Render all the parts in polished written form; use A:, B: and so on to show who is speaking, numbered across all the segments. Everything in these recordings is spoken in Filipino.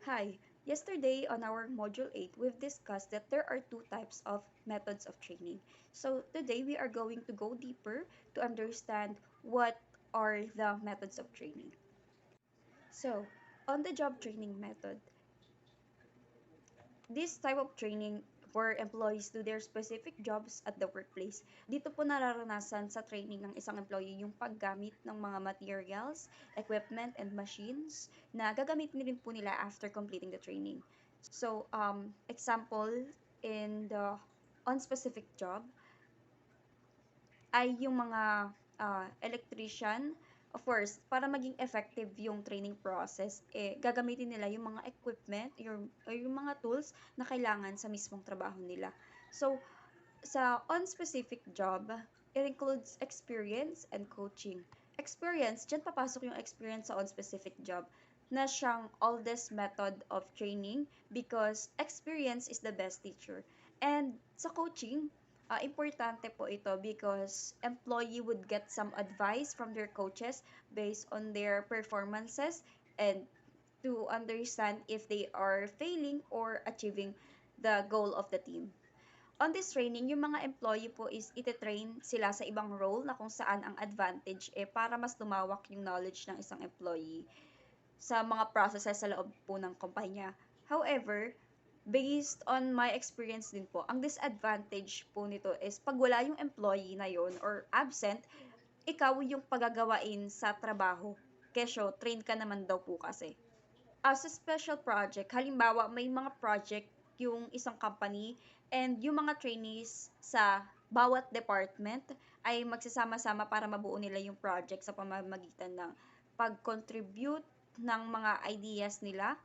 A: Hi. Yesterday on our Module 8, we've discussed that there are two types of methods of training. So today we are going to go deeper to understand what are the methods of training. So, on the job training method, this type of training where employees do their specific jobs at the workplace. Dito po nararanasan sa training ng isang employee yung paggamit ng mga materials, equipment, and machines na gagamitin rin po nila after completing the training. So, example, in the on specific job, ay yung mga electrician, of course, para maging effective yung training process, gagamitin nila yung mga equipment or yung mga tools na kailangan sa mismong trabaho nila. So, sa on specific job, it includes experience and coaching. Experience, dyan papasok yung experience sa on specific job na siyang oldest method of training because experience is the best teacher. And sa coaching, importante po ito because employee would get some advice from their coaches based on their performances and to understand if they are failing or achieving the goal of the team. On this training, yung mga employee po is ite-train sila sa ibang role na kung saan ang advantage para mas lumawak yung knowledge ng isang employee sa mga processes sa loob po ng kumpanya. However, based on my experience din po, ang disadvantage po nito is pag wala yung employee na yon or absent, ikaw yung pagagawain sa trabaho. Kesyo, train ka naman daw po kasi. As a special project, halimbawa may mga project yung isang company and yung mga trainees sa bawat department ay magsasama-sama para mabuo nila yung project sa pamamagitan ng pag-contribute ng mga ideas nila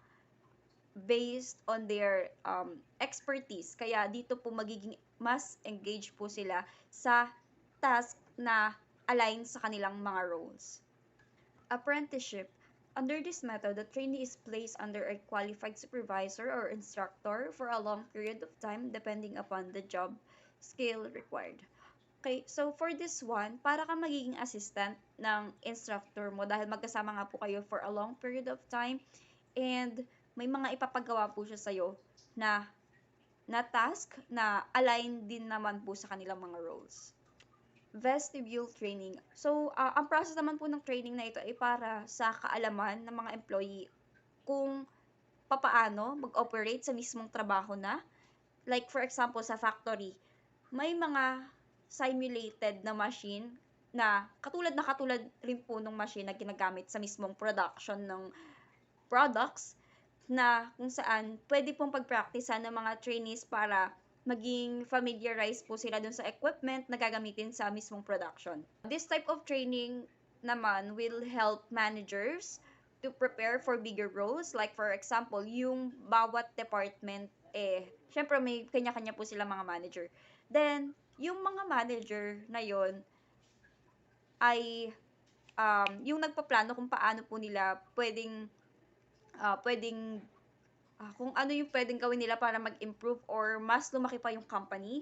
A: based on their expertise. Kaya dito po magiging mas engaged po sila sa task na align sa kanilang mga roles. Apprenticeship. Under this method, the trainee is placed under a qualified supervisor or instructor for a long period of time depending upon the job skill required. Okay, so for this one, para kang magiging assistant ng instructor mo dahil magkasama nga po kayo for a long period of time and may mga ipapagawa po siya sa'yo na na task na align din naman po sa kanilang mga roles. Vestibule training. So, ang process naman po ng training na ito ay para sa kaalaman ng mga employee kung papaano mag-operate sa mismong trabaho na. Like for example, sa factory, may mga simulated na machine na katulad rin po ng machine na ginagamit sa mismong production ng products na kung saan pwede pong pagpraktisan ng mga trainees para maging familiarize po sila dun sa equipment na gagamitin sa mismong production. This type of training naman will help managers to prepare for bigger roles. Like for example, yung bawat department, syempre may kanya-kanya po sila mga manager. Then, yung mga manager na yon ay yung nagpaplano kung paano po nila pwedeng kung ano yung pwedeng gawin nila para mag-improve or mas lumaki pa yung company.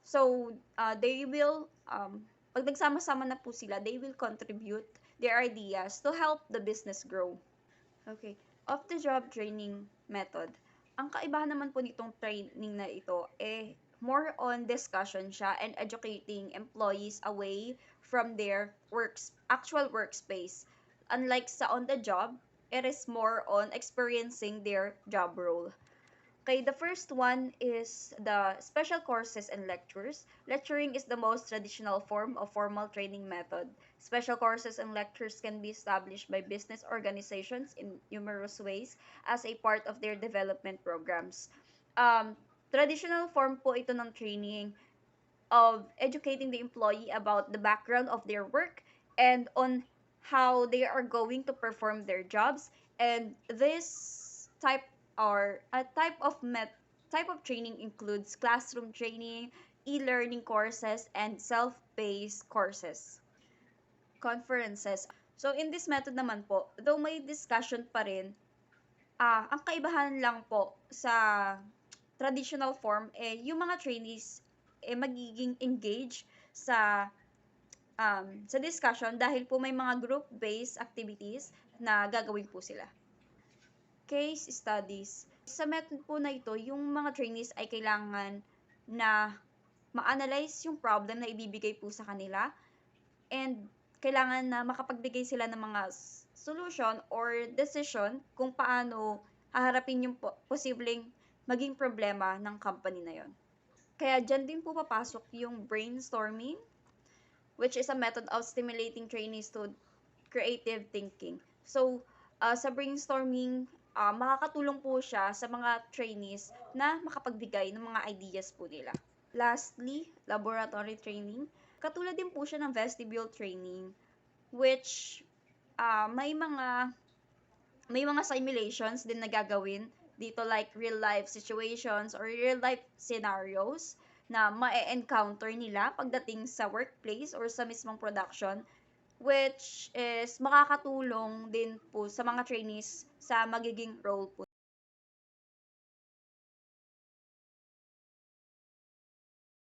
A: So, they will, pag nagsama-sama na po sila, they will contribute their ideas to help the business grow. Okay. Off-the-job training method. Ang kaibahan naman po nitong training na ito, more on discussion siya and educating employees away from their actual workspace. Unlike sa on-the-job, it is more on experiencing their job role. Okay, the first one is the special courses and lectures. Lecturing is the most traditional form of formal training method. Special courses and lectures can be established by business organizations in numerous ways as a part of their development programs. Traditional form po ito ng training of educating the employee about the background of their work and on how they are going to perform their jobs, and this type or a type of training includes classroom training, e-learning courses, and self-paced courses. Conferences. So in this method naman po, though may discussion pa rin, ang kaibahan lang po sa traditional form, yung mga trainees magiging engaged sa discussion dahil po may mga group-based activities na gagawin po sila. Case studies. Sa method po na ito, yung mga trainees ay kailangan na ma-analyze yung problem na ibibigay po sa kanila and kailangan na makapagbigay sila ng mga solution or decision kung paano haharapin yung posibleng maging problema ng company na yon. Kaya dyan din po papasok yung brainstorming, which is a method of stimulating trainees to creative thinking. So, sa brainstorming, makakatulong po siya sa mga trainees na makapagbigay ng mga ideas po nila. Lastly, laboratory training. Katulad din po siya ng vestibule training, which may mga simulations din na gagawin dito, like real life situations or real life scenarios na ma-encounter nila pagdating sa workplace or sa mismong production, which is makakatulong din po sa mga trainees sa magiging role po